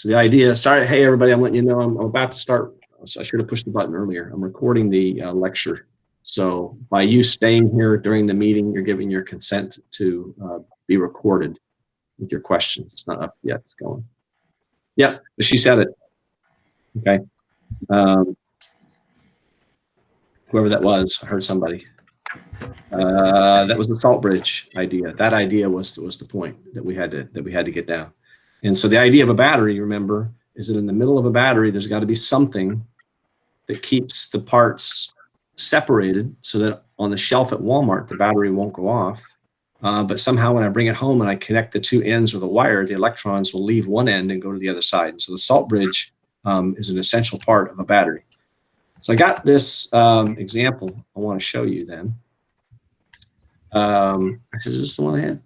So the idea, sorry, hey everybody, I'm letting you know I'm about to start. So I should have pushed the button earlier. I'm recording the lecture. So by you staying here during the meeting, you're giving your consent to be recorded with your questions. It's not up yet, it's going. Yep, she said it. Okay. Whoever that was, I heard somebody. That was the salt bridge idea. That idea was the point that we had to get down. And so the idea of a battery, remember, is that in the middle of a battery, there's got to be something that keeps the parts separated so that on the shelf at Walmart, the battery won't go off. But somehow when I bring it home and I connect the two ends with a wire, the electrons will leave one end and go to the other side. And so the salt bridge is an essential part of a battery. So I got this example I want to show you then. Actually, is this the one I had?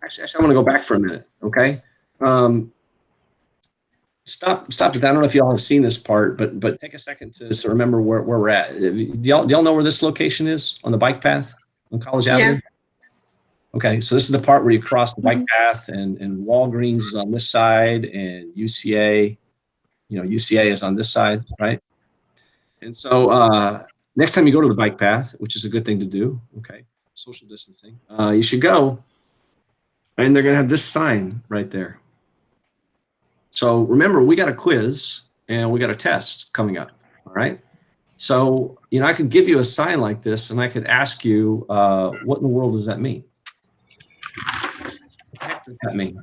Actually, I want to go back for a minute, okay? Stop it. I don't know if y'all have seen this part, but take a second to remember where we're at. Do y'all know where this location is on the bike path on College Avenue? Okay, so this is the part where you cross the bike path and Walgreens is on this side and UCA, UCA is on this side, right? And so next time you go to the bike path, which is a good thing to do, okay, social distancing, you should go, and they're gonna have this sign right there. So remember, we got a quiz and we got a test coming up, all right? So, I could give you a sign like this and I could ask you, what in the world does that mean? What the heck does that mean?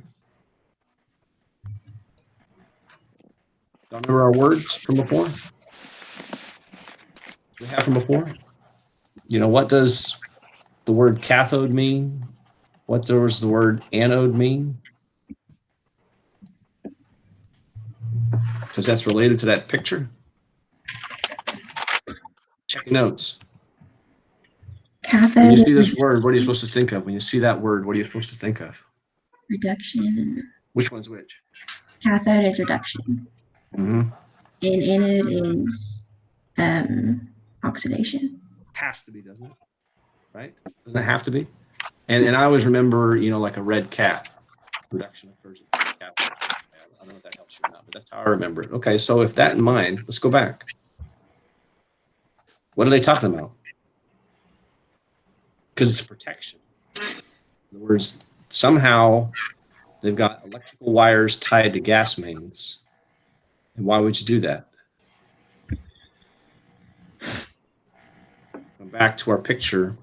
Don't remember our words from before? We have from before? What does the word cathode mean? What does the word anode mean? Because that's related to that picture. Check your notes. Cathode. When you see this word, what are you supposed to think of? When you see that word, what are you supposed to think of? Reduction. Which one's which? Cathode is reduction. Mm-hmm. And anode is oxidation. Has to be, doesn't it? Right? Doesn't it have to be? And I always remember, like a red cat. Reduction occurs in cat. I don't know if that helps you or not, but that's how I remember it. Okay, so with that in mind, let's go back. What are they talking about? Because it's protection. In other words, somehow they've got electrical wires tied to gas mains. And why would you do that? Come back to our picture.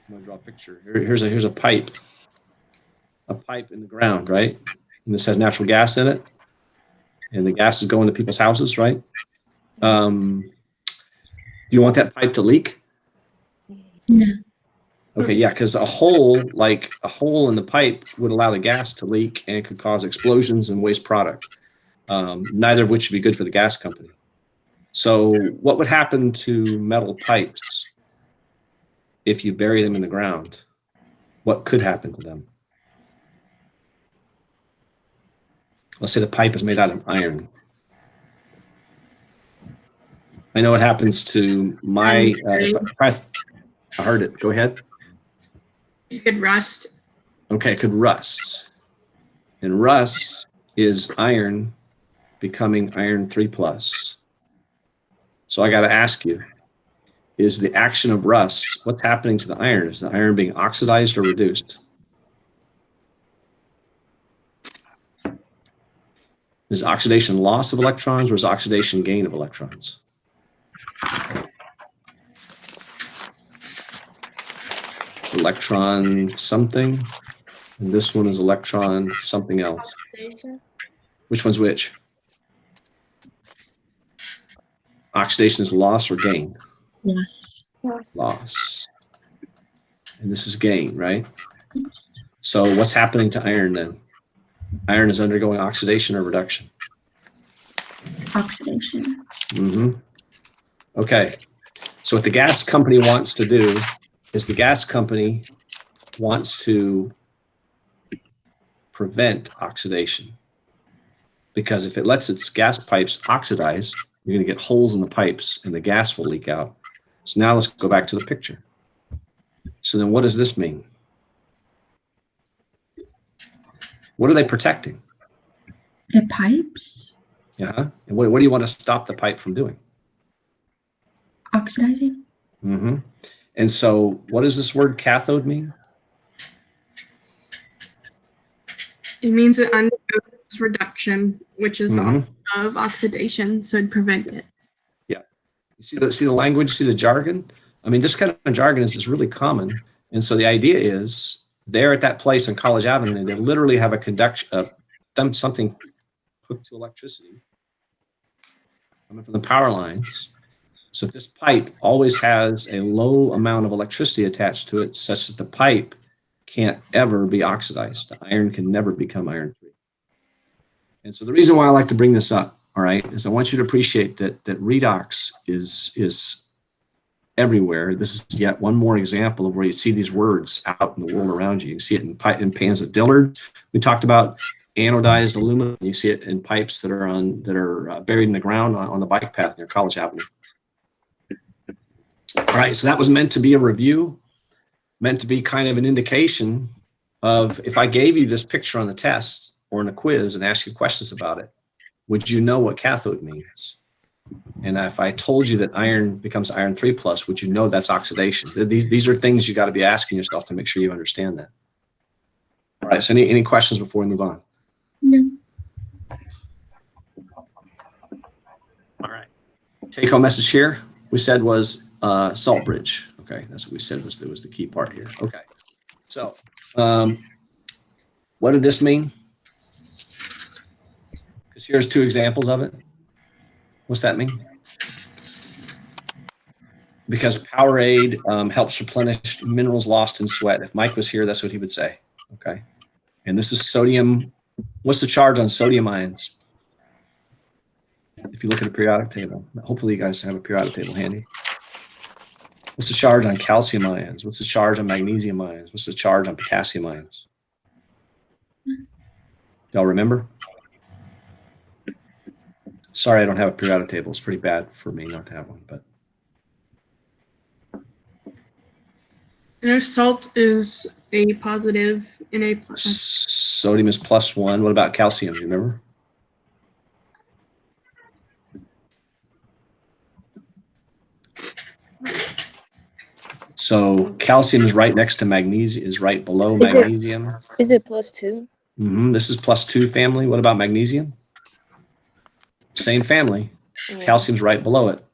I'm going to draw a picture. Here's a pipe. A pipe in the ground, right? And this has natural gas in it. And the gas is going to people's houses, right? Do you want that pipe to leak? No. Okay, yeah, because a hole in the pipe would allow the gas to leak and could cause explosions and waste product, neither of which would be good for the gas company. So what would happen to metal pipes if you bury them in the ground? What could happen to them? Let's say the pipe is made out of iron. I know what happens to my, I heard it, go ahead. You could rust. Okay, it could rust. And rust is iron becoming iron 3+. So I got to ask you, is the action of rust, what's happening to the iron? Is the iron being oxidized or reduced? Is oxidation loss of electrons or is oxidation gain of electrons? Electron something, and this one is electron something else. Oxidation. Which one's which? Oxidation is loss or gain? Yes. Loss. And this is gain, right? Yes. So what's happening to iron then? Iron is undergoing oxidation or reduction? Oxidation. Mm-hmm. Okay. So what the gas company wants to do is the gas company wants to prevent oxidation. Because if it lets its gas pipes oxidize, you're going to get holes in the pipes and the gas will leak out. So now let's go back to the picture. So then what does this mean? What are they protecting? The pipes? Yeah. And what do you want to stop the pipe from doing? Oxidizing. Mm-hmm. And so what does this word cathode mean? It means it undergoes reduction, which is the Mhm. opposite of oxidation, so it'd prevent it. You see the language, see the jargon? I mean, this kind of jargon is really common. And so the idea is there at that place on College Avenue, they literally have a conduction, something hooked to electricity coming from the power lines. So this pipe always has a low amount of electricity attached to it such that the pipe can't ever be oxidized. The iron can never become iron free. And so the reason why I like to bring this up, all right, is I want you to appreciate that redox is everywhere. This is yet one more example of where you see these words out in the world around you. You see it in pans at Dillard. We talked about anodized aluminum. You see it in pipes that are buried in the ground on the bike path near College Avenue. All right, so that was meant to be a review, meant to be kind of an indication of if I gave you this picture on the test or in a quiz and asked you questions about it, would you know what cathode means? And if I told you that iron becomes iron 3+, would you know that's oxidation? These are things you got to be asking yourself to make sure you understand that. All right, so any questions before we move on? No. All right. Take home message here we said was salt bridge. Okay, that's what we said was the key part here. Okay, so what did this mean? Because here's two examples of it. What's that mean? Because Powerade helps replenish minerals lost in sweat. If Mike was here, that's what he would say. Okay, and this is sodium. What's the charge on sodium ions? If you look at a periodic table, hopefully you guys have a periodic table handy. What's the charge on calcium ions? What's the charge on magnesium ions? What's the charge on potassium ions? Y'all remember? Sorry, I don't have a periodic table. It's pretty bad for me not to have one, but. I know salt is a positive and a plus. Sodium is +1. What about calcium? Do you remember? So calcium is right next to magnesium, is right below magnesium. Is it +2? This is +2 family. What about magnesium? Same family. Calcium's right below it.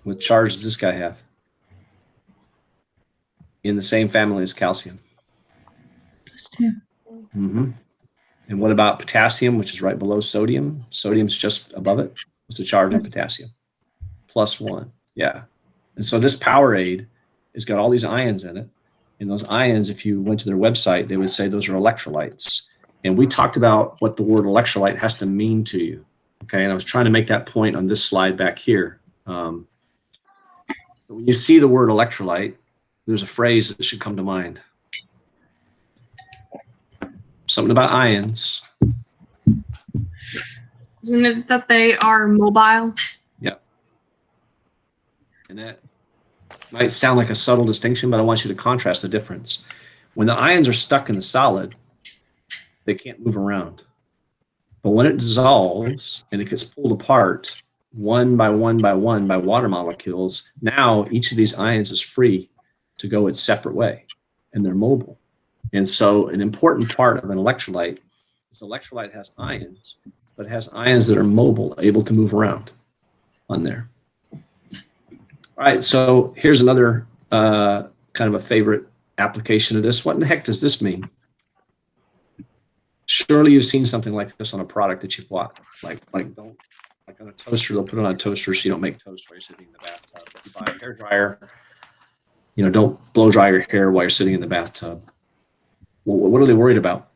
What charge does this guy have? In the same family as calcium. +2. And what about potassium, which is right below sodium? Sodium's just above it. What's the charge on potassium? +1. Yeah. And so this Powerade has got all these ions in it. And those ions, if you went to their website, they would say those are electrolytes. And we talked about what the word electrolyte has to mean to you. Okay. And I was trying to make that point on this slide back here. When you see the word electrolyte, there's a phrase that should come to mind. Something about ions. Isn't it that they are mobile? Yep. And that might sound like a subtle distinction, but I want you to contrast the difference. When the ions are stuck in the solid, they can't move around. But when it dissolves and it gets pulled apart one by one by one by water molecules, now each of these ions is free to go its separate way, and they're mobile. And so an important part of an electrolyte is electrolyte has ions, but it has ions that are mobile, able to move around on there. All right, so here's another kind of a favorite application of this. What in the heck does this mean? Surely you've seen something like this on a product that you bought, like on a toaster. They'll put it on a toaster so you don't make toast while you're sitting in the bathtub. If you buy a hair dryer, you know, don't blow dry your hair while you're sitting in the bathtub. Well, what are they worried about?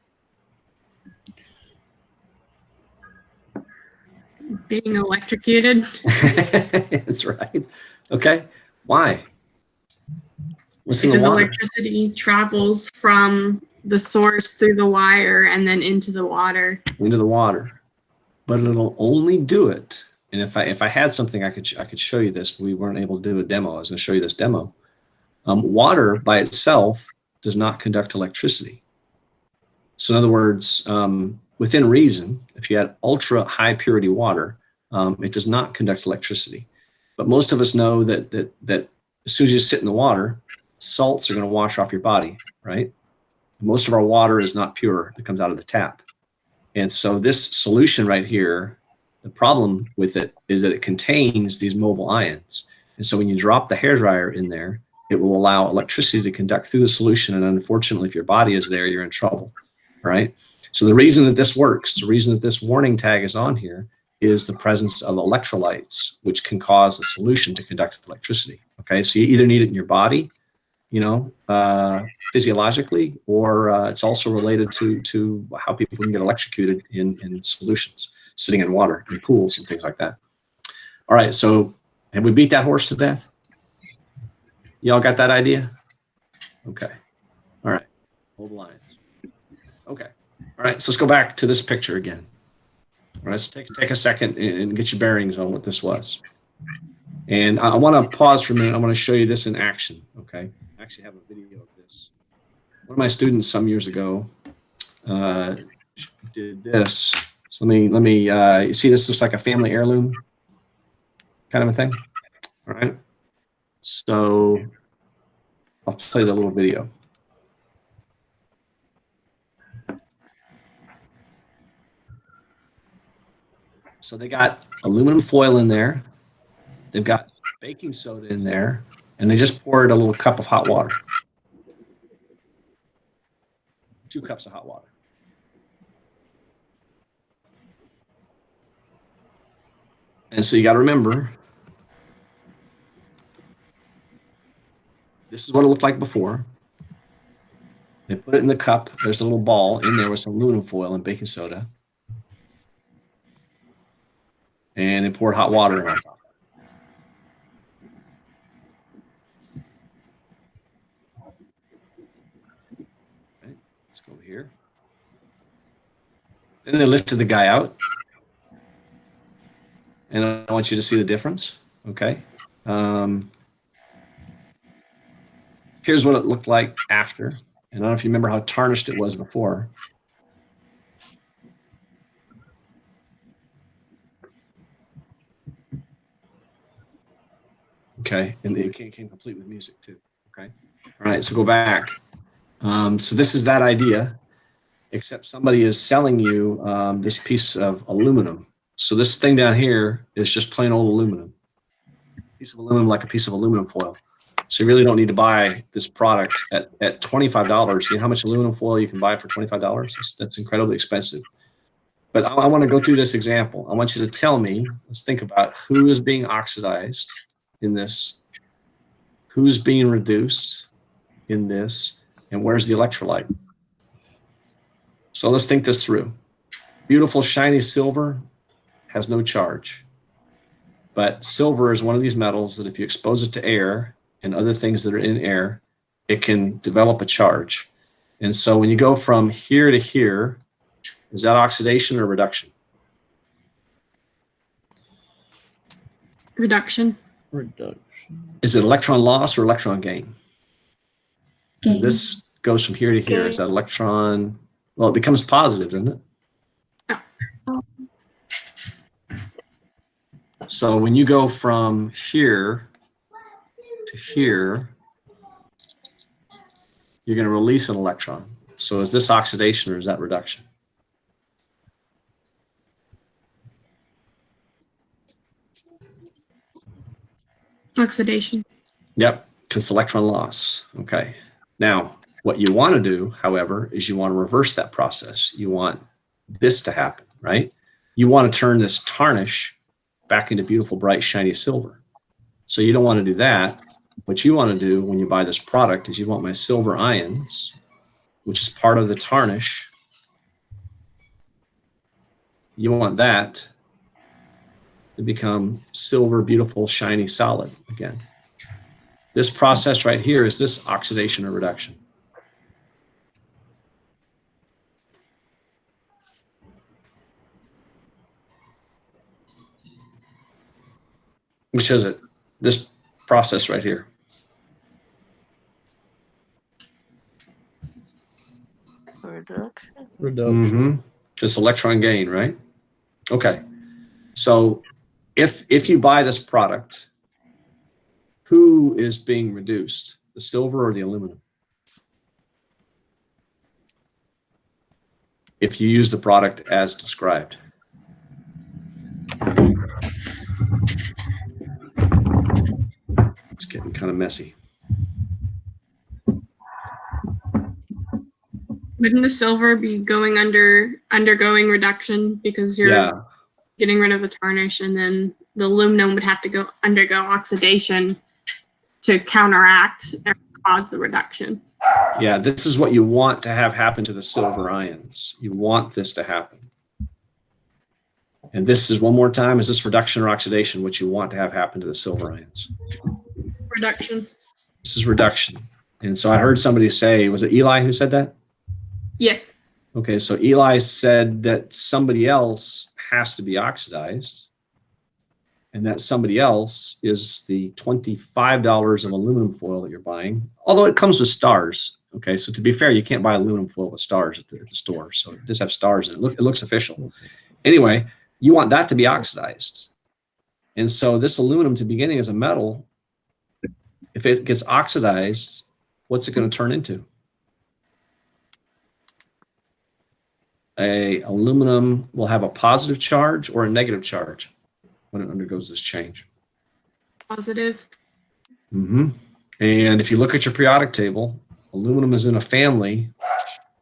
Being electrocuted. That's right. Okay. Why? What's in the Because water? electricity travels from the source through the wire and then into the water. Into the water. But it'll only do it. And if I had something I could show you this, but we weren't able to do a demo. I was going to show you this demo. Water by itself does not conduct electricity. So in other words, within reason, if you had ultra high purity water, it does not conduct electricity. But most of us know that as soon as you sit in the water, salts are going to wash off your body, right? Most of our water is not pure that comes out of the tap. And so this solution right here, the problem with it is that it contains these mobile ions. And so when you drop the hairdryer in there, it will allow electricity to conduct through the solution. And unfortunately, if your body is there, you're in trouble, right? So the reason that this works, the reason that this warning tag is on here is the presence of electrolytes, which can cause a solution to conduct electricity, okay? So you either need it in your body, physiologically, or it's also related to how people can get electrocuted in solutions, sitting in water, in pools and things like that. All right, so have we beat that horse to death? Y'all got that idea? Okay. All right. Hold the lines. Okay. All right. So let's go back to this picture again. All right. So take a second and get your bearings on what this was. And I want to pause for a minute. I want to show you this in action. Okay. I actually have a video of this. One of my students some years ago did this. So let me. You see, this looks like a family heirloom kind of a thing. All right. So I'll play the little video. So they got aluminum foil in there. They've got baking soda in there, and they just poured a little cup of hot water. 2 cups of hot water. And so you got to remember, this is what it looked like before. They put it in the cup. There's a little ball in there with some aluminum foil and baking soda. And they poured hot water in on top. Okay, let's go over here. Then they lifted the guy out. And I want you to see the difference. Okay. Here's what it looked like after. And I don't know if you remember how tarnished it was before. Okay, and it came complete with music too. Okay, all right, so go back. So this is that idea, except somebody is selling you this piece of aluminum. So this thing down here is just plain old aluminum. Piece of aluminum, like a piece of aluminum foil. So you really don't need to buy this product at $25. You know how much aluminum foil you can buy for $25? That's incredibly expensive. But I want to go through this example. I want you to tell me, let's think about who is being oxidized in this, who's being reduced in this, and where's the electrolyte? So let's think this through. Beautiful shiny silver has no charge. But silver is one of these metals that if you expose it to air and other things that are in air, it can develop a charge. And so when you go from here to here, is that oxidation or reduction? Reduction. Is it electron loss or electron gain? Gain. This goes from here to here. Is that electron? Well, it becomes positive, doesn't it? So when you go from here to here, you're going to release an electron. So is this oxidation or is that reduction? Oxidation. Yep, because electron loss. Okay. Now, what you want to do, however, is you want to reverse that process. You want this to happen, right? You want to turn this tarnish back into beautiful, bright, shiny silver. So you don't want to do that. What you want to do when you buy this product is you want my silver ions, which is part of the tarnish. You want that to become silver, beautiful, shiny, solid again. This process right here is this oxidation or reduction. Which is it? This process right here. Reduction. Reduction. Just electron gain, right? Okay. So if you buy this product, who is being reduced, the silver or the aluminum? If you use the product as described. It's getting kind of messy. Wouldn't the silver be undergoing reduction because you're Yeah. getting rid of the tarnish, and then the aluminum would have to undergo oxidation to counteract or cause the reduction. Yeah, this is what you want to have happen to the silver ions. You want this to happen. And this is, one more time, is this reduction or oxidation, what you want to have happen to the silver ions? Reduction. This is reduction. And so I heard somebody say, was it Eli who said that? Yes. Okay, so Eli said that somebody else has to be oxidized, and that somebody else is the $25 of aluminum foil that you're buying, although it comes with stars. Okay, so to be fair, you can't buy aluminum foil with stars at the store, so it does have stars in it. It looks official. Anyway, you want that to be oxidized. And so this aluminum, to beginning as a metal, if it gets oxidized, what's it going to turn into? Aluminum will have a positive charge or a negative charge when it undergoes this change. Positive. And if you look at your periodic table, aluminum is in a family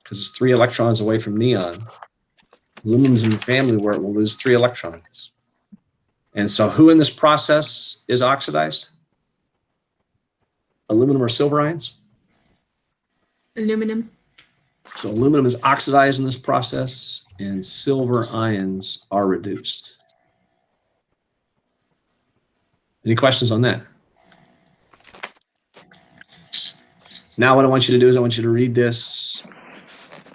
because it's 3 electrons away from neon. Aluminum is in a family where it will lose 3 electrons. And so who in this process is oxidized? Aluminum or silver ions? Aluminum. So aluminum is oxidized in this process, and silver ions are reduced. Any questions on that? Now what I want you to do is I want you to read this,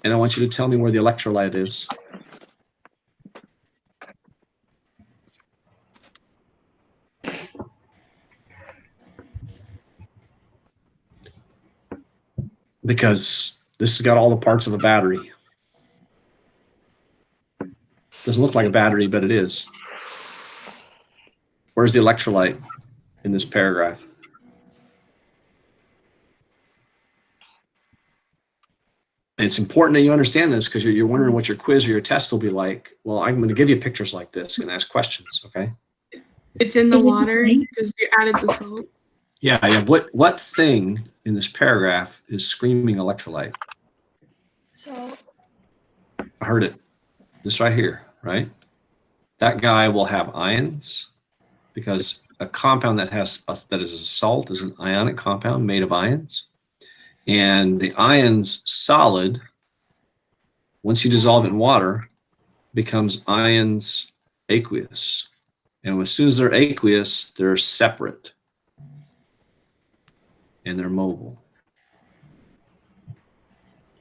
and I want you to tell me where the electrolyte is. Because this has got all the parts of a battery. Doesn't look like a battery, but it is. Where's the electrolyte in this paragraph? And it's important that you understand this because you're wondering what your quiz or your test will be like. Well, I'm going to give you pictures like this and ask questions, okay? It's in the water because you added the salt. Yeah. What thing in this paragraph is screaming electrolyte? So I heard it. This right here, right? That guy will have ions because a compound that is a salt is an ionic compound made of ions. And the ions solid, once you dissolve it in water, becomes ions aqueous. And as soon as they're aqueous, they're separate. And they're mobile.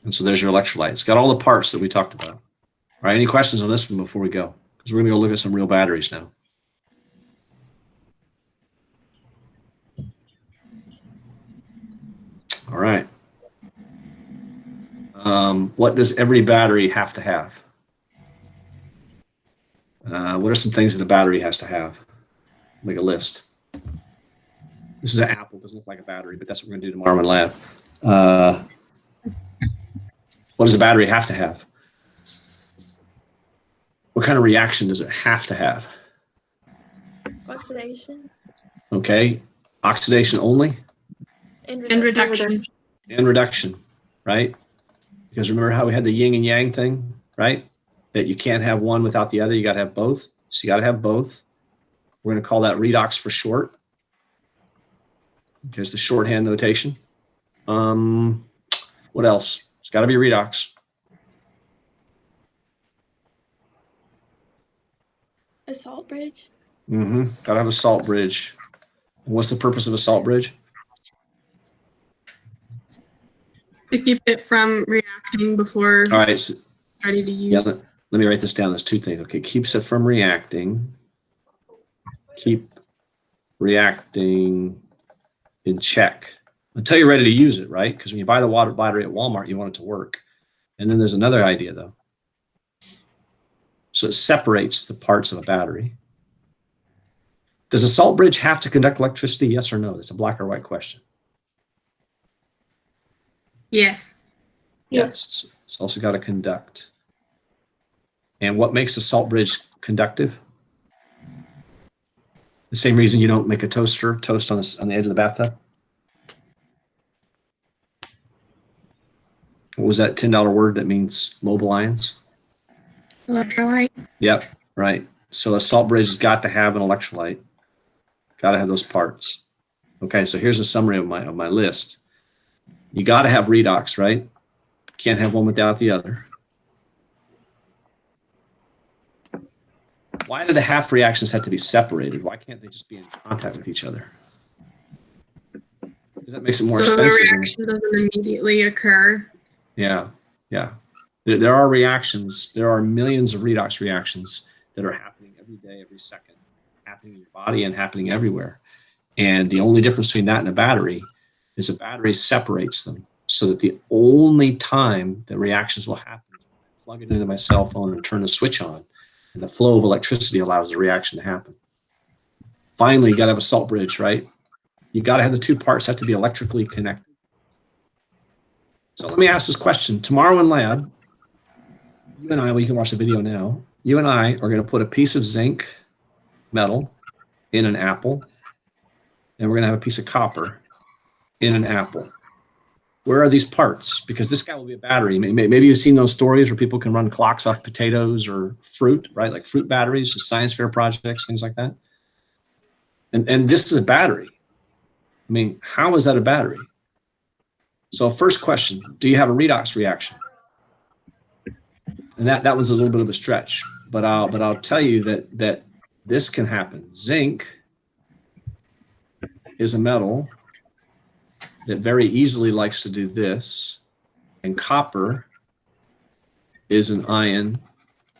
And so there's your electrolyte. It's got all the parts that we talked about. All right, any questions on this one before we go? Because we're going to go look at some real batteries now. All right. What does every battery have to have? What are some things that a battery has to have? Make a list. This is an apple. It doesn't look like a battery, but that's what we're going to do tomorrow in lab. What does a battery have to have? What kind of reaction does it have to have? oxidation Okay. Oxidation only? and reduction. And reduction, right? Because remember how we had the yin and yang thing, right? That you can't have one without the other. You got to have both. So you got to have both. We're going to call that redox for short. Okay, it's the shorthand notation. What else? It's got to be redox. A salt bridge. Got to have a salt bridge. And what's the purpose of a salt bridge? To keep it from reacting before All right. So, ready to yeah, use. let me write this down. There's 2 things. Okay, keeps it from reacting. Keep reacting in check until you're ready to use it, right? Because when you buy the water battery at Walmart, you want it to work. And then there's another idea, though. So it separates the parts of a battery. Does a salt bridge have to conduct electricity? Yes or no? That's a black or white question. Yes. Yes. It's also got to conduct. And what makes a salt bridge conductive? The same reason you don't make a toast on the edge of the bathtub. What was that $10 word that means mobile ions? Electrolyte. Yep, right. So a salt bridge has got to have an electrolyte. Got to have those parts. Okay, so here's a summary of my list. You got to have redox, right? Can't have one without the other. Why do the half reactions have to be separated? Why can't they just be in contact with each other? Because that makes it more So expensive. the reaction doesn't immediately occur. Yeah. There are reactions. There are millions of redox reactions that are happening every day, every second, happening in your body and happening everywhere. And the only difference between that and a battery is a battery separates them so that the only time that reactions will happen is when I plug it into my cell phone and turn the switch on, and the flow of electricity allows the reaction to happen. Finally, you got to have a salt bridge, right? You got to have the two parts have to be electrically connected. So let me ask this question. Tomorrow in lab, you and I, well, you can watch the video now, you and I are going to put a piece of zinc metal in an apple, and we're going to have a piece of copper in an apple. Where are these parts? Because this guy will be a battery. Maybe you've seen those stories where people can run clocks off potatoes or fruit, right? Like fruit batteries, science fair projects, things like that. And this is a battery. I mean, how is that a battery? So first question, do you have a redox reaction? And that was a little bit of a stretch, but I'll tell you that this can happen. Zinc is a metal that very easily likes to do this, and copper is an ion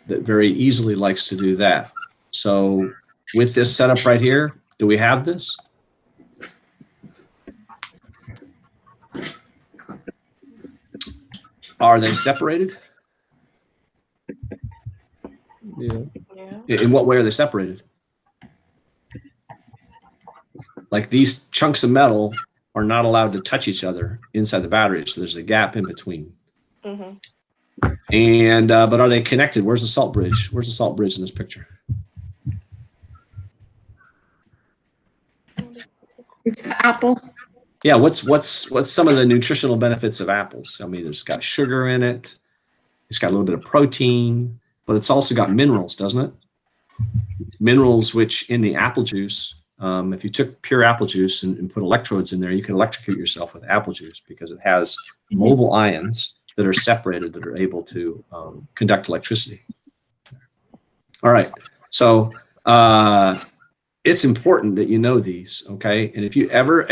that very easily likes to do that. So with this setup right here, do we have this? Are they separated? Yeah. In what way are they separated? Like these chunks of metal are not allowed to touch each other inside the battery, so there's a gap in between. Mm-hmm. And but are they connected? Where's the salt bridge? Where's the salt bridge in this picture? It's the apple. Yeah, what's some of the nutritional benefits of apples? I mean, it's got sugar in it. It's got a little bit of protein, but it's also got minerals, doesn't it? Minerals which in the apple juice, if you took pure apple juice and put electrodes in there, you can electrocute yourself with apple juice because it has mobile ions that are separated that are able to conduct electricity. All right, so it's important that you know these, okay? And if you ever,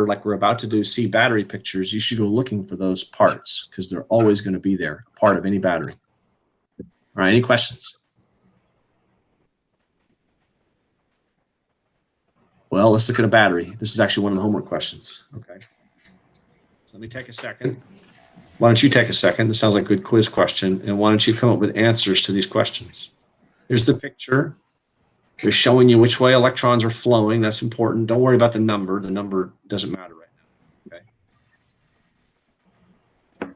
like we're about to do, see battery pictures, you should go looking for those parts because they're always going to be there, a part of any battery. All right, any questions? Well, let's look at a battery. This is actually one of the homework questions, okay? So let me take a second. Why don't you take a second? This sounds like a good quiz question. And why don't you come up with answers to these questions? Here's the picture. They're showing you which way electrons are flowing. That's important. Don't worry about the number. The number doesn't matter right now, okay?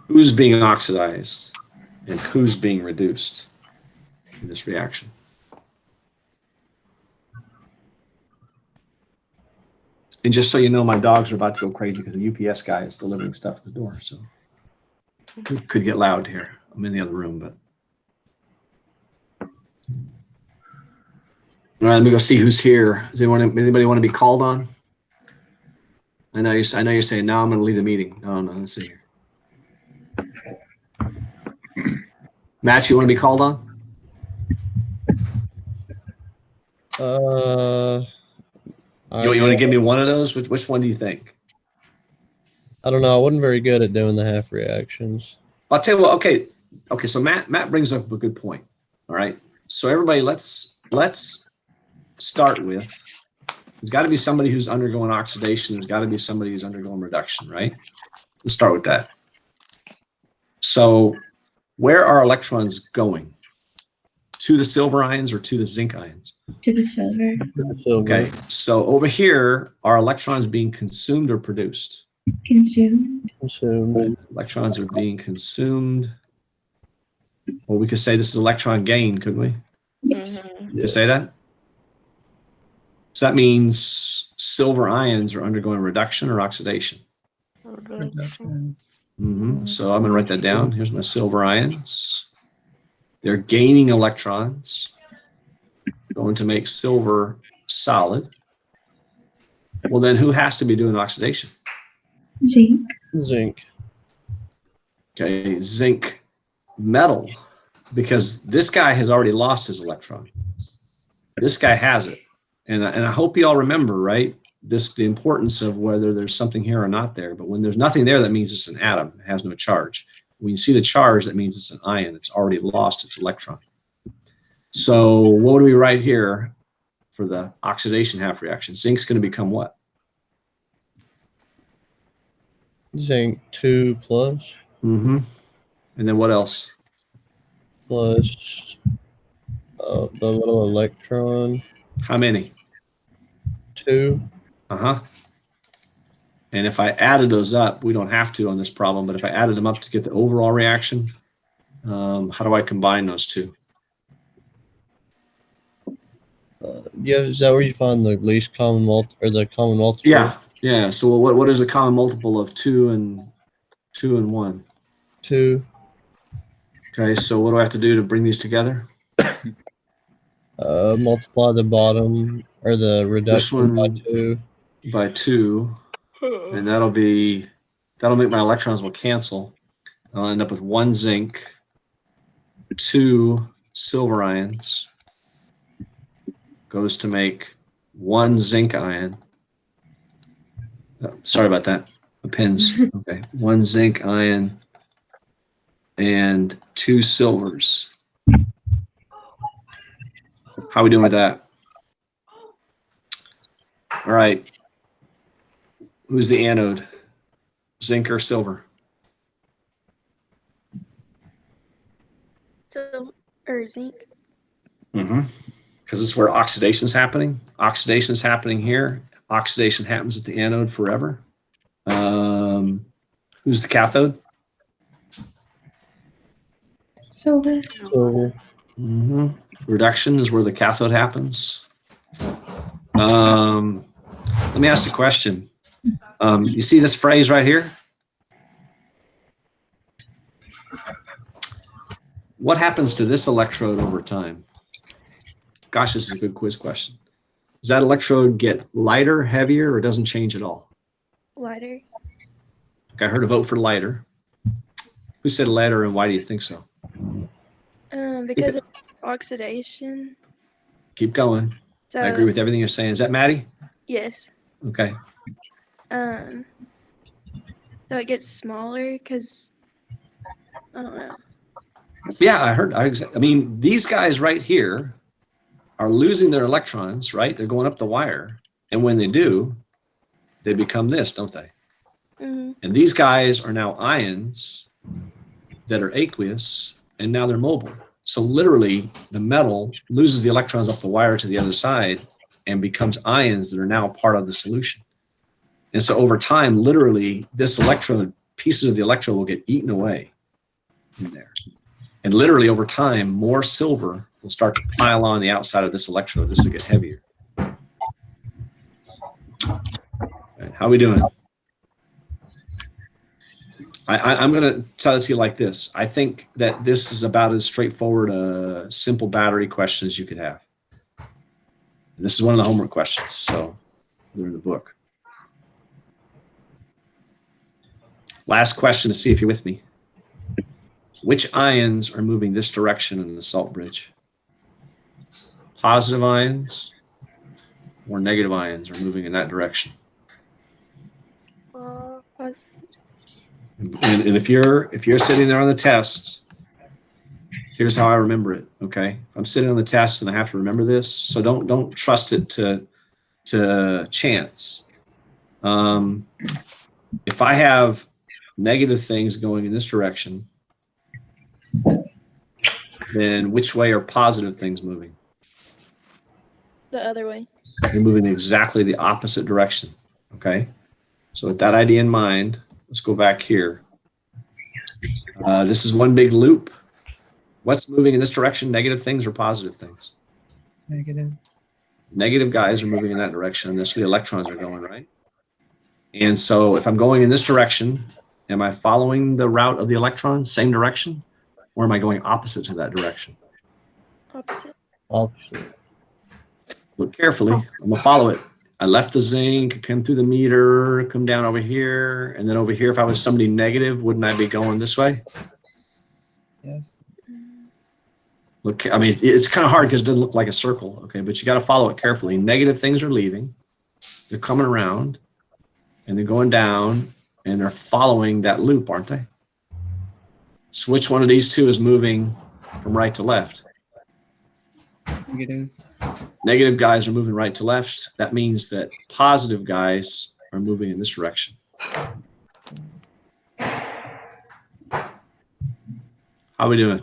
Who's being oxidized and who's being reduced in this reaction? And just so you know, my dogs are about to go crazy because the UPS guy is delivering stuff at the door. So it could get loud here. I'm in the other room, but. All right, let me go see who's here. Does anybody want to be called on? I know you're saying, no, I'm going to leave the meeting. No, let's see here. Matt, you want to be called on? You want to give me one of those? Which one do you think? I don't know. I wasn't very good at doing the half reactions. I'll tell you what. Okay. So Matt brings up a good point. All right. So everybody, let's start with. There's got to be somebody who's undergoing oxidation. There's got to be somebody who's undergoing reduction, right? Let's start with that. So where are electrons going? To the silver ions or to the zinc ions? To the silver. Silver. Okay, so over here, are electrons being consumed or produced? Consumed. Consumed. Electrons are being consumed. Well, we could say this is electron gain, couldn't we? Yes. You could say that? So that means silver ions are undergoing reduction or oxidation. So I'm going to write that down. Here's my silver ions. They're gaining electrons, going to make silver solid. Well, then who has to be doing oxidation? Zinc. Zinc. Okay, zinc metal, because this guy has already lost his electron. This guy has it. And I hope you all remember, right, the importance of whether there's something here or not there. But when there's nothing there, that means it's an atom. It has no charge. When you see the charge, that means it's an ion. It's already lost its electron. So what do we write here for the oxidation half reaction? Zinc's going to become what? Zinc 2 plus. Mm-hmm. And then what else? Plus the little electron. How many? 2. Uh-huh. And if I added those up, we don't have to on this problem, but if I added them up to get the overall reaction, how do I combine those two? Yeah, is that where you find the least common or the common multiple? Yeah, yeah. So what is the common multiple of 2 and 1? 2. Okay, so what do I have to do to bring these together? Multiply the bottom or the reduction by 2. By 2, and that'll make my electrons will cancel. I'll end up with 1 zinc, 2 silver ions, goes to make 1 zinc ion. Oh, sorry about that. The pins. Okay, 1 zinc ion and 2 silvers. How are we doing with that? All right. Who's the anode? Zinc or silver? Or zinc. Mm-hmm. Because this is where oxidation is happening. Oxidation is happening here. Oxidation happens at the anode forever. Who's the cathode? Silver. Silver. Mm-hmm. Reduction is where the cathode happens. Let me ask you a question. You see this phrase right here? What happens to this electrode over time? Gosh, this is a good quiz question. Does that electrode get lighter, heavier, or doesn't change at all? Lighter. Okay, I heard a vote for lighter. Who said lighter, and why do you think so? Because of oxidation. Keep going. So I agree with everything you're saying. Is that Maddie? yes. Okay. So it gets smaller because I don't know. Yeah, I mean, these guys right here are losing their electrons, right? They're going up the wire. And when they do, they become this, don't they? Mm-hmm. And these guys are now ions that are aqueous, and now they're mobile. So literally, the metal loses the electrons up the wire to the other side and becomes ions that are now part of the solution. And so over time, literally, this electrode, pieces of the electrode will get eaten away in there. And literally over time, more silver will start to pile on the outside of this electrode. This will get heavier. Right, how are we doing? I'm going to tell it to you like this. I think that this is about as straightforward a simple battery question as you could have. And this is one of the homework questions, so they're in the book. Last question to see if you're with me. Which ions are moving this direction in the salt bridge? Positive ions or negative ions are moving in that direction? And if you're sitting there on the test, here's how I remember it. Okay, I'm sitting on the test and I have to remember this, so don't trust it to chance. If I have negative things going in this direction, then which way are positive things moving? The other way. They're moving exactly the opposite direction. Okay. So with that idea in mind, let's go back here. This is one big loop. What's moving in this direction? Negative things or positive things? Negative. Negative guys are moving in that direction. And this the electrons are going, right? And so if I'm going in this direction, am I following the route of the electrons, same direction? Or am I going opposite to that direction? Opposite. Opposite. Look carefully. I'm going to follow it. I left the zinc, come through the meter, come down over here. And then over here, if I was somebody negative, wouldn't I be going this way? Yes. Look, I mean, it's kind of hard because it doesn't look like a circle, okay? But you got to follow it carefully. Negative things are leaving. They're coming around, and they're going down, and they're following that loop, aren't they? So which one of these two is moving from right to left? Negative. Negative guys are moving right to left. That means that positive guys are moving in this direction. How are we doing?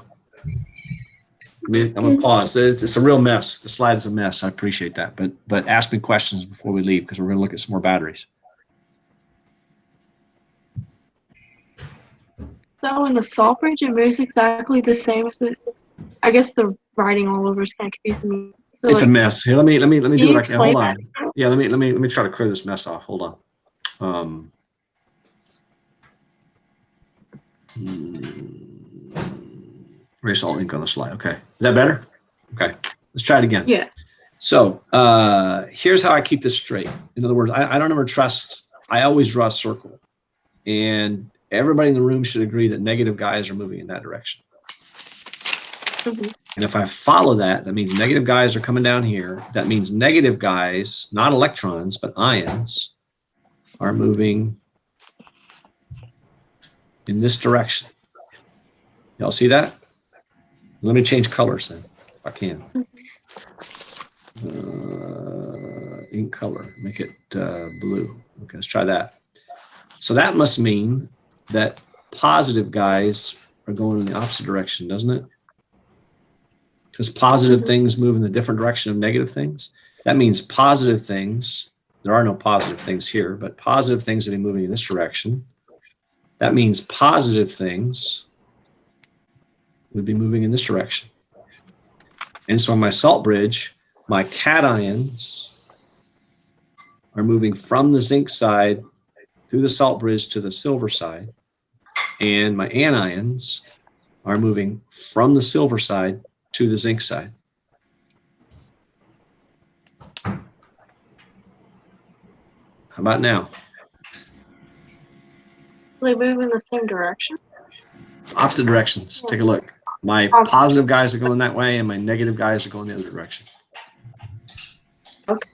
I'm going to pause. It's a real mess. The slide is a mess. I appreciate that. But ask me questions before we leave because we're going to look at some more batteries. So in the salt bridge, it moves exactly the same as the. I guess the writing all over is kind of confusing me. So It's a like, mess. Here, let me do you what I can. explain Hold on. that? Yeah, let me try to clear this mess off. Hold on. Erase all ink on the slide. Okay. Is that better? Okay. Let's try it again. Yeah. So here's how I keep this straight. In other words, I don't ever trust. I always draw a circle, and everybody in the room should agree that negative guys are moving in that direction. Mhm. And if I follow that, that means negative guys are coming down here. That means negative guys, not electrons, but ions, are moving in this direction. Y'all see that? Let me change colors then, if I can. Ink color, make it blue. Okay, let's try that. So that must mean that positive guys are going in the opposite direction, doesn't it? Because positive things move in the different direction of negative things. That means positive things, there are no positive things here, but positive things will be moving in this direction. That means positive things would be moving in this direction. And so on my salt bridge, my cations are moving from the zinc side through the salt bridge to the silver side. And my anions are moving from the silver side to the zinc side. How about now? They move in the same direction. Opposite directions. Take a look. My Opposite. positive guys are going that way, and my negative guys are going the other direction. Okay.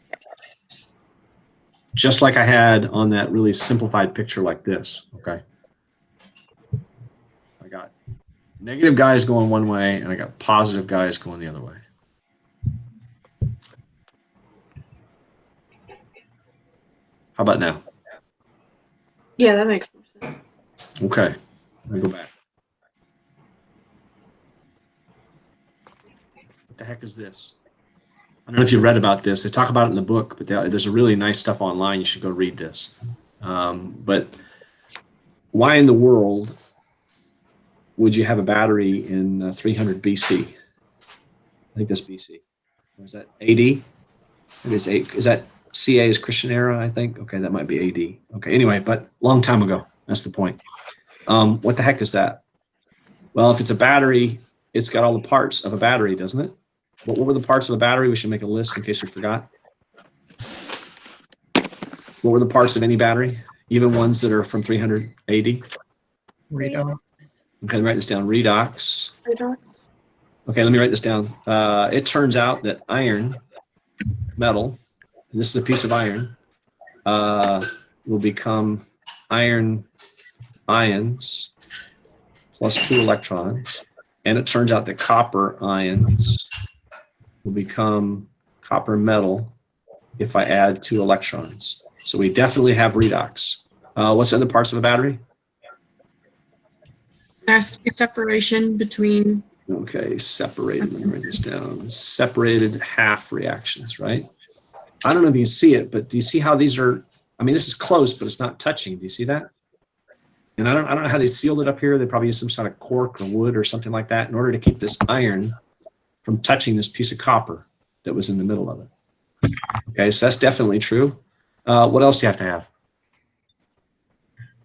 Just like I had on that really simplified picture like this, okay? I got negative guys going one way, and I got positive guys going the other way. How about now? Yeah, that makes more sense. Okay, let me go back. What the heck is this? I don't know if you read about this. They talk about it in the book, but there's a really nice stuff online. You should go read this. But why in the world would you have a battery in 300 BC? I think that's BC. Or is that AD? It is A. Is that CA is Christian era, I think? Okay, that might be AD. Okay, anyway, but long time ago. That's the point. What the heck is that? Well, if it's a battery, it's got all the parts of a battery, doesn't it? What were the parts of a battery? We should make a list in case we forgot. What were the parts of any battery? Even ones that are from 300 AD? Redox. Okay, write this down. Redox. Redox. Okay, let me write this down. It turns out that iron, metal, and this is a piece of iron, will become iron ions plus 2 electrons. And it turns out that copper ions will become copper metal if I add 2 electrons. So we definitely have redox. What's in the parts of a battery? There's a separation between Okay, separated. Let me write this down. Separated half reactions, right? I don't know if you can see it, but do you see how these are? I mean, this is close, but it's not touching. Do you see that? And I don't know how they sealed it up here. They probably used some sort of cork or wood or something like that in order to keep this iron from touching this piece of copper that was in the middle of it. Okay, so that's definitely true. What else do you have to have?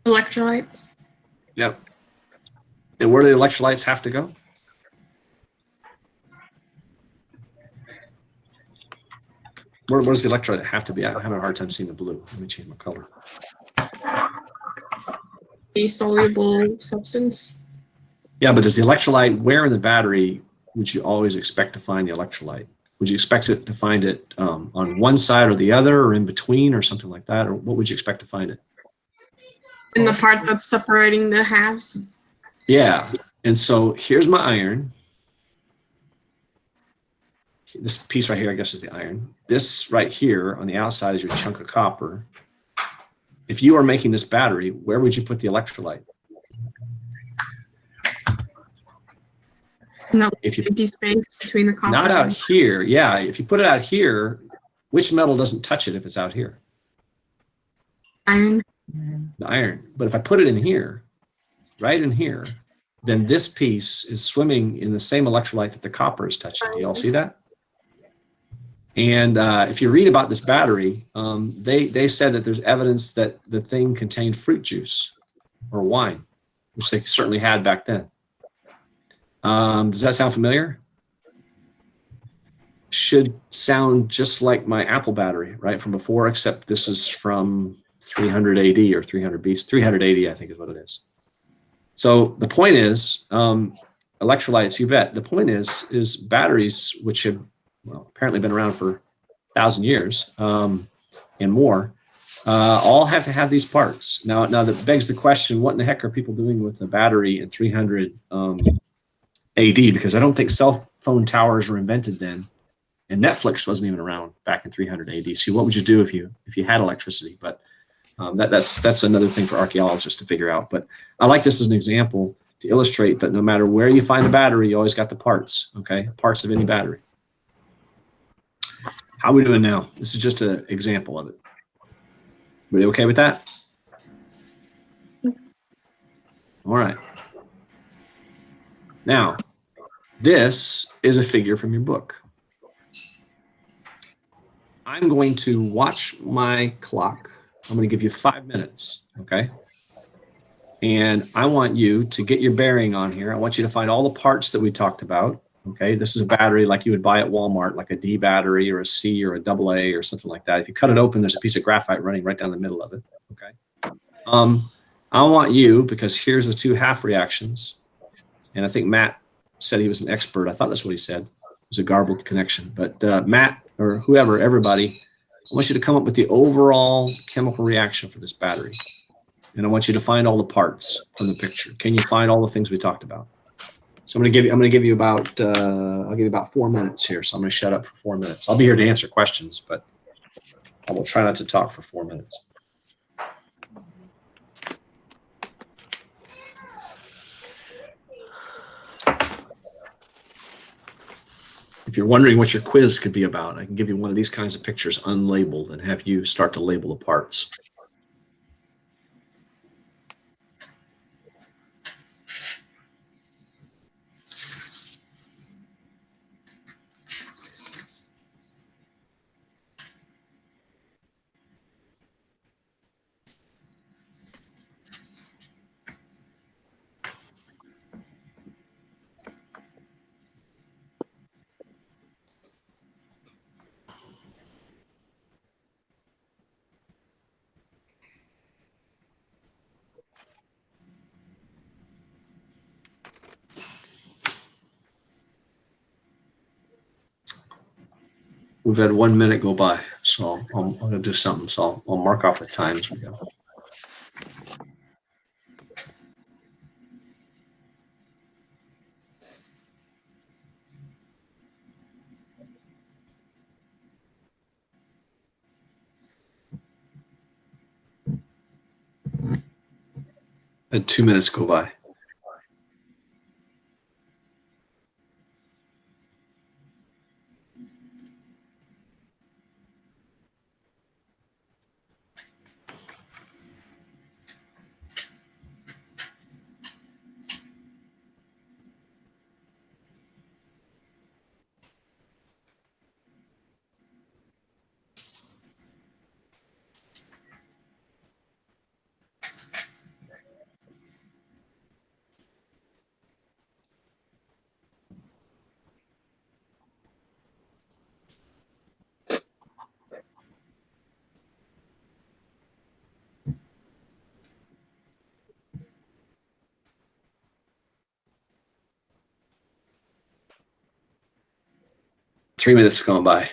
Electrolytes. Yep. And where do the electrolytes have to go? Where does the electrolyte have to be? I'm having a hard time seeing the blue. Let me change my color. A soluble substance. Yeah, but does the electrolyte, where in the battery would you always expect to find the electrolyte? Would you expect it to find it on one side or the other, or in between, or something like that? Or what would you expect to find it? In the part that's separating the halves. Yeah, and so here's my iron. This piece right here, I guess, is the iron. This right here on the outside is your chunk of copper. If you are making this battery, where would you put the electrolyte? No, If you empty space between the copper. not out here, yeah. If you put it out here, which metal doesn't touch it if it's out here? Iron. The iron. But if I put it in here, right in here, then this piece is swimming in the same electrolyte that the copper is touching. Do you all see that? And if you read about this battery, they said that there's evidence that the thing contained fruit juice or wine, which they certainly had back then. Does that sound familiar? Should sound just like my Apple battery, right, from before, except this is from 300 AD or 300 BC. 380, I think is what it is. So the point is, electrolytes, you bet. The point is batteries, which have apparently been around for 1,000 years and more, all have to have these parts. Now that begs the question, what in the heck are people doing with a battery in 300 AD? Because I don't think cell phone towers were invented then, and Netflix wasn't even around back in 300 AD. So what would you do if you had electricity? But that's another thing for archaeologists to figure out. But I like this as an example to illustrate that no matter where you find a battery, you always got the parts, okay? Parts of any battery. How are we doing now? This is just an example of it. Are you okay with that? All right. Now, this is a figure from your book. I'm going to watch my clock. I'm going to give you 5 minutes, okay? And I want you to get your bearing on here. I want you to find all the parts that we talked about, okay? This is a battery like you would buy at Walmart, like a D battery or a C or a AA or something like that. If you cut it open, there's a piece of graphite running right down the middle of it, okay? I want you, because here's the two half reactions, and I think Matt said he was an expert. I thought that's what he said. It was a garbled connection. But Matt, or whoever, everybody, I want you to come up with the overall chemical reaction for this battery. And I want you to find all the parts from the picture. Can you find all the things we talked about? So I'm going to give you about I'll give you about 4 minutes here. So I'm going to shut up for 4 minutes. I'll be here to answer questions, but I will try not to talk for 4 minutes. If you're wondering what your quiz could be about, I can give you one of these kinds of pictures unlabeled and have you start to label the parts. We've had 1 minute go by, so I'm going to do something. So I'll mark off the time as we go. Had 2 minutes go by. 3 minutes has gone by.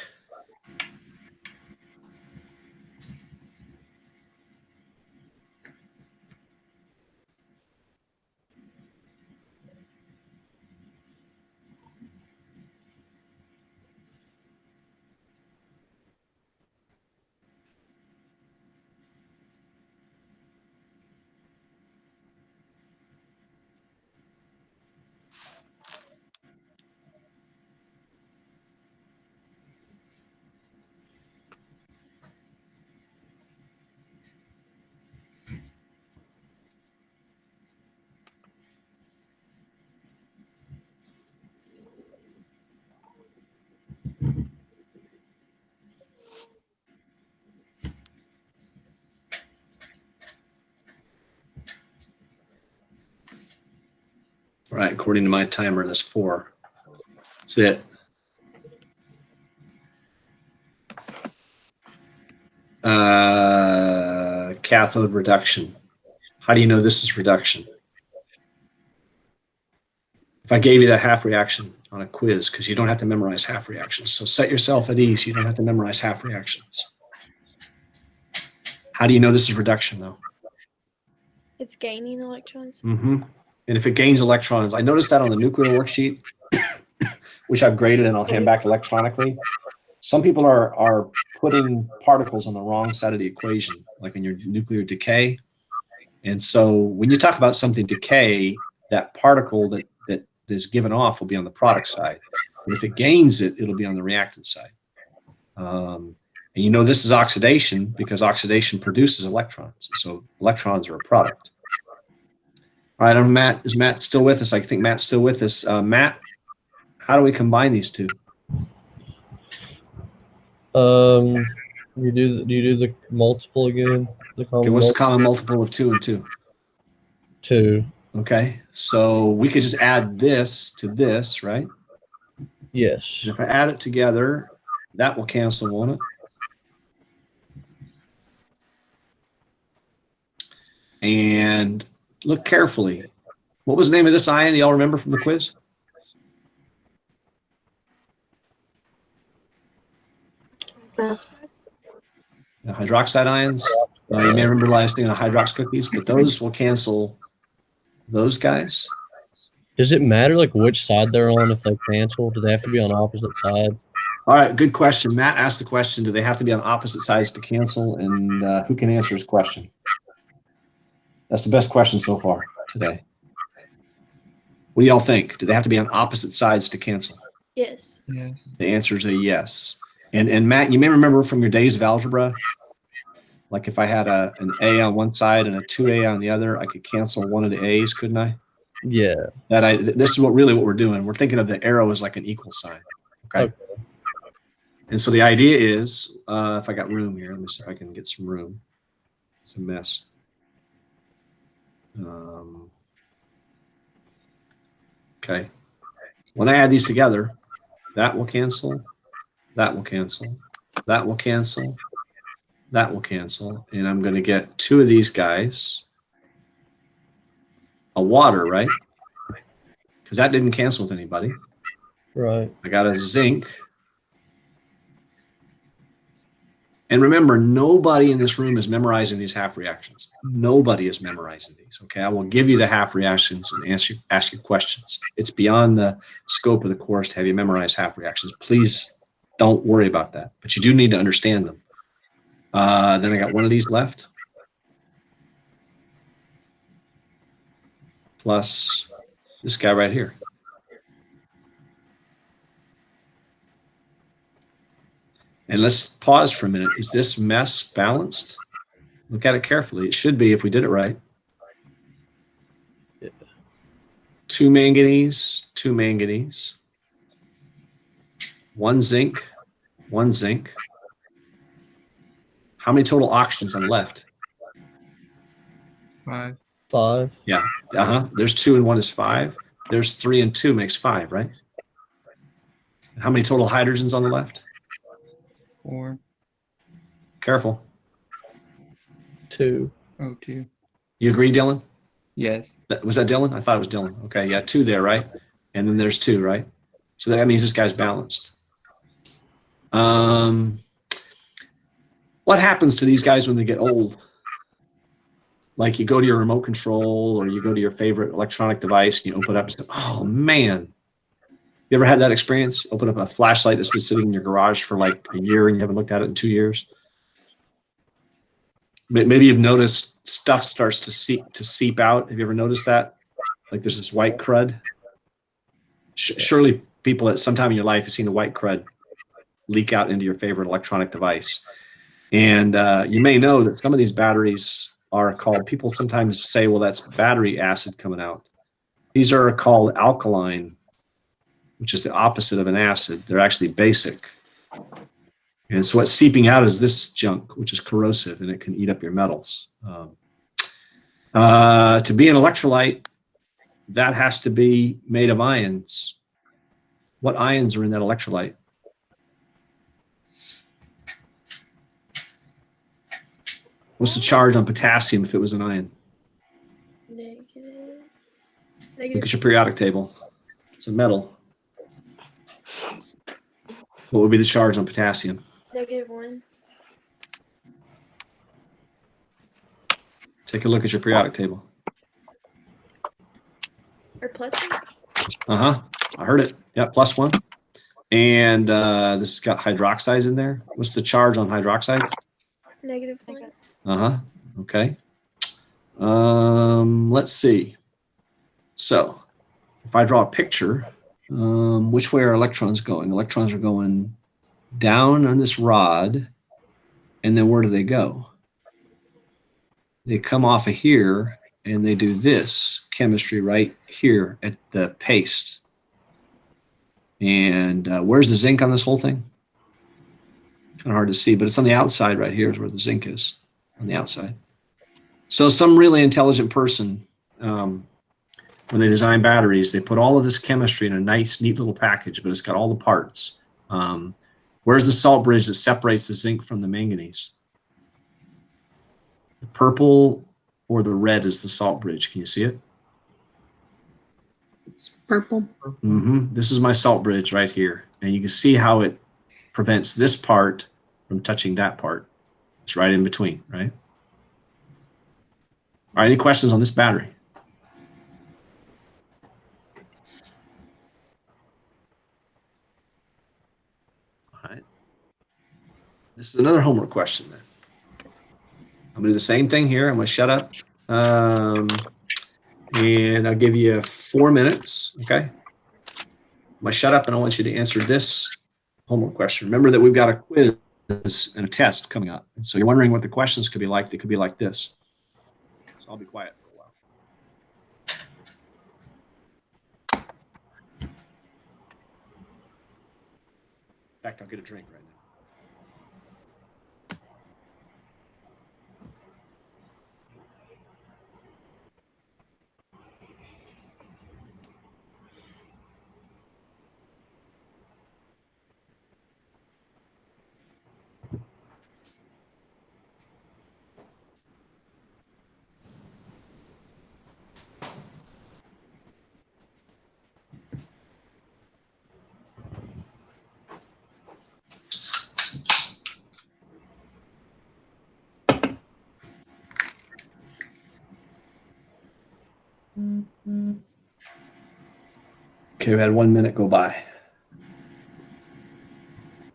All right, according to my timer, that's 4. That's it. Cathode reduction. How do you know this is reduction? If I gave you that half reaction on a quiz, because you don't have to memorize half reactions. So set yourself at ease. You don't have to memorize half reactions. How do you know this is reduction, though? It's gaining electrons. Mm-hmm. And if it gains electrons, I noticed that on the nuclear worksheet, which I've graded and I'll hand back electronically. Some people are putting particles on the wrong side of the equation, like in your nuclear decay. And so when you talk about something decay, that particle that is given off will be on the product side. But if it gains it, it'll be on the reactant side. And you know this is oxidation because oxidation produces electrons. So electrons are a product. All right, Matt. Is Matt still with us? I think Matt's still with us. Matt, how do we combine these two? Do you do the multiple again? Okay, what's the common multiple of 2 and 2? 2. Okay, so we could just add this to this, right? Yes. And if I add it together, that will cancel, won't it? And look carefully. What was the name of this ion? Do y'all remember from the quiz? The hydroxide ions. You may remember last thing on hydrox cookies, but those will cancel those guys. Does it matter like which side they're on if they cancel? Do they have to be on opposite side? All right, good question. Matt asked the question, do they have to be on opposite sides to cancel? And who can answer his question? That's the best question so far today. What do y'all think? Do they have to be on opposite sides to cancel? Yes. Yes. The answer is a yes. And Matt, you may remember from your days of algebra, like if I had an A on one side and a 2A on the other, I could cancel one of the A's, couldn't I? Yeah. This is what we're doing. We're thinking of the arrow as like an equal sign. Okay. And so the idea is, if I got room here, let me see if I can get some room. It's a mess. Okay. When I add these together, that will cancel, that will cancel, that will cancel, that will cancel, and I'm going to get 2 of these guys. A water, right? Because that didn't cancel with anybody. Right. I got a zinc. And remember, nobody in this room is memorizing these half reactions. Nobody is memorizing these, okay? I will give you the half reactions and ask you questions. It's beyond the scope of the course to have you memorize half reactions. Please don't worry about that, but you do need to understand them. Then I got one of these left. Plus this guy right here. And let's pause for a minute. Is this mess balanced? Look at it carefully. It should be if we did it right. 2 manganese, 2 manganese. 1 zinc, 1 zinc. How many total oxygens on the left? 5. 5. Yeah. There's 2 and 1 is 5. There's 3 and 2 makes 5, right? How many total hydrogens on the left? 4. Careful. 2. Oh, 2. You agree, Dylan? Yes. Was that Dylan? I thought it was Dylan. Okay, yeah, 2 there, right? And then there's 2, right? So that means this guy's balanced. What happens to these guys when they get old? Like you go to your remote control or you go to your favorite electronic device and you open it up and say, oh man. You ever had that experience? Open up a flashlight that's been sitting in your garage for like a year and you haven't looked at it in 2 years? Maybe you've noticed stuff starts to seep out. Have you ever noticed that? Like there's this white crud. Surely people at some time in your life have seen the white crud leak out into your favorite electronic device. And you may know that some of these batteries are called, people sometimes say, well, that's battery acid coming out. These are called alkaline, which is the opposite of an acid. They're actually basic. And so what's seeping out is this junk, which is corrosive, and it can eat up your metals. To be an electrolyte, that has to be made of ions. What ions are in that electrolyte? What's the charge on potassium if it was an ion? Negative. Look at your periodic table. It's a metal. What would be the charge on potassium? -1. Take a look at your periodic table. Or +1. Uh-huh. I heard it. Yeah, +1. And this has got hydroxides in there. What's the charge on hydroxide? -1. Uh-huh. Okay. Let's see. So if I draw a picture, which way are electrons going? Electrons are going down on this rod, and then where do they go? They come off of here, and they do this chemistry right here at the paste. And where's the zinc on this whole thing? Kind of hard to see, but it's on the outside right here is where the zinc is, on the outside. So some really intelligent person, when they design batteries, they put all of this chemistry in a nice, neat little package, but it's got all the parts. Where's the salt bridge that separates the zinc from the manganese? The purple or the red is the salt bridge. Can you see it? It's purple. This is my salt bridge right here. And you can see how it prevents this part from touching that part. It's right in between, right? All right, any questions on this battery? All right. This is another homework question then. I'm gonna do the same thing here. I'm gonna shut up. And I'll give you 4 minutes, okay? I'm gonna shut up and I want you to answer this homework question. Remember that we've got a quiz and a test coming up. And so you're wondering what the questions could be like. They could be like this. So I'll be quiet for a while. In fact, I'll get a drink right now. Okay, we had 1 minute go by.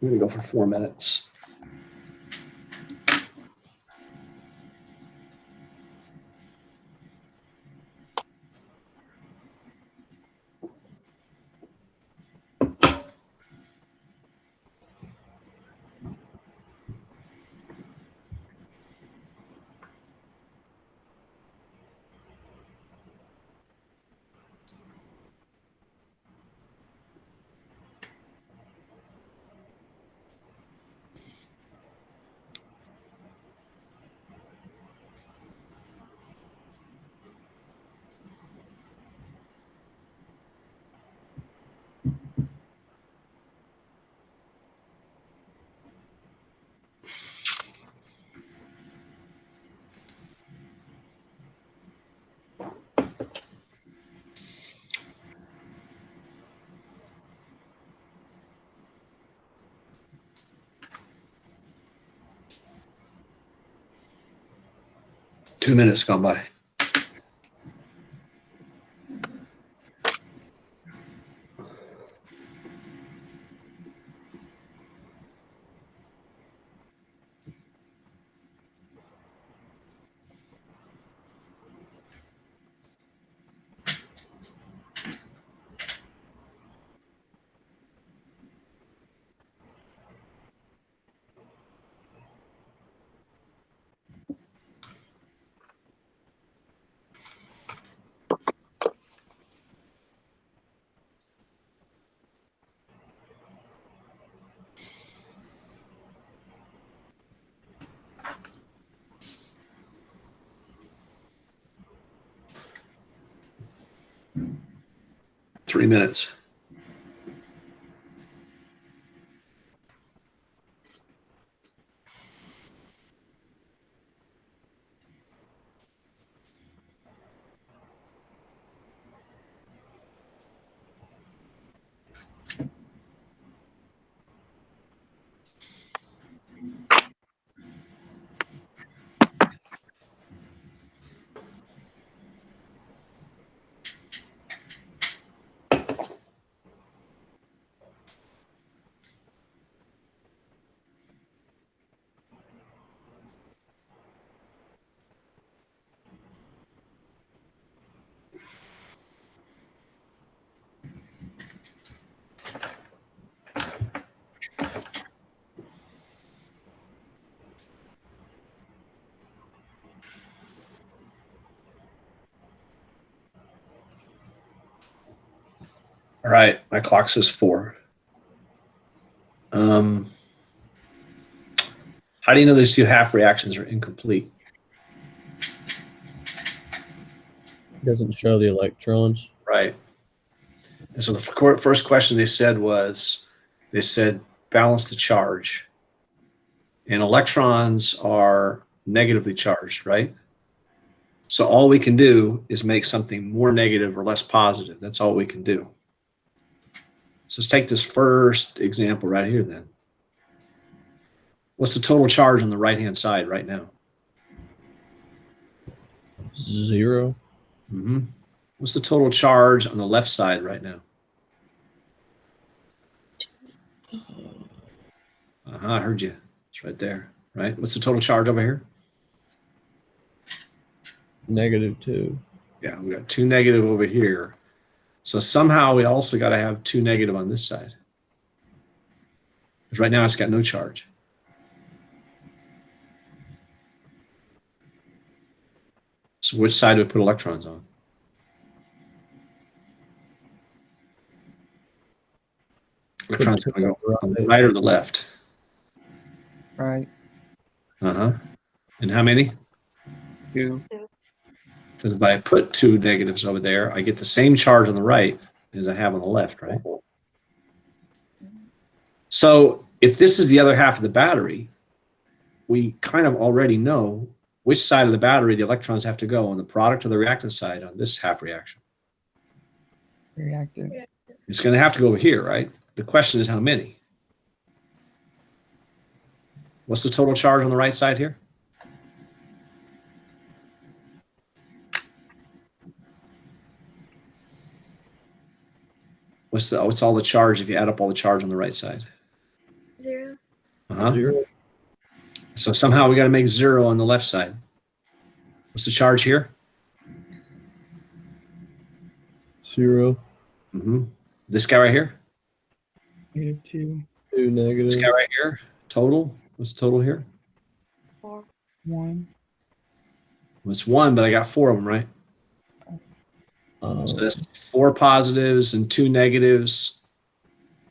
We're gonna go for 4 minutes. 2 minutes gone by. Three minutes. All right, my clock says 4. How do you know these two half reactions are incomplete? Doesn't show the electrons. Right. And so the first question they said was, they said balance the charge. And electrons are negatively charged, right? So all we can do is make something more negative or less positive. That's all we can do. So let's take this first example right here then. What's the total charge on the right-hand side right now? 0. Mm-hmm. What's the total charge on the left side right now? I heard you. It's right there, right? What's the total charge over here? -2. Yeah, we got 2 negative over here. So somehow we also got to have 2 negative on this side. Because right now it's got no charge. So which side do we put electrons on? Electrons are going to go on the right or the left? Right. Uh-huh. And how many? 2. Because if I put 2 negatives over there, I get the same charge on the right as I have on the left, right? So if this is the other half of the battery, we kind of already know which side of the battery the electrons have to go, on the product or the reactant side on this half reaction. Reactive. It's going to have to go over here, right? The question is how many? What's the total charge on the right side here? What's all the charge if you add up all the charge on the right side? 0. Uh-huh. 0. So somehow we got to make 0 on the left side. What's the charge here? 0. Mm-hmm. This guy right here? -2. 2 This negative. guy right here? Total? What's the total here? 4. 1. Well, it's 1, but I got 4 of them, right? So that's 4 positives and 2 negatives.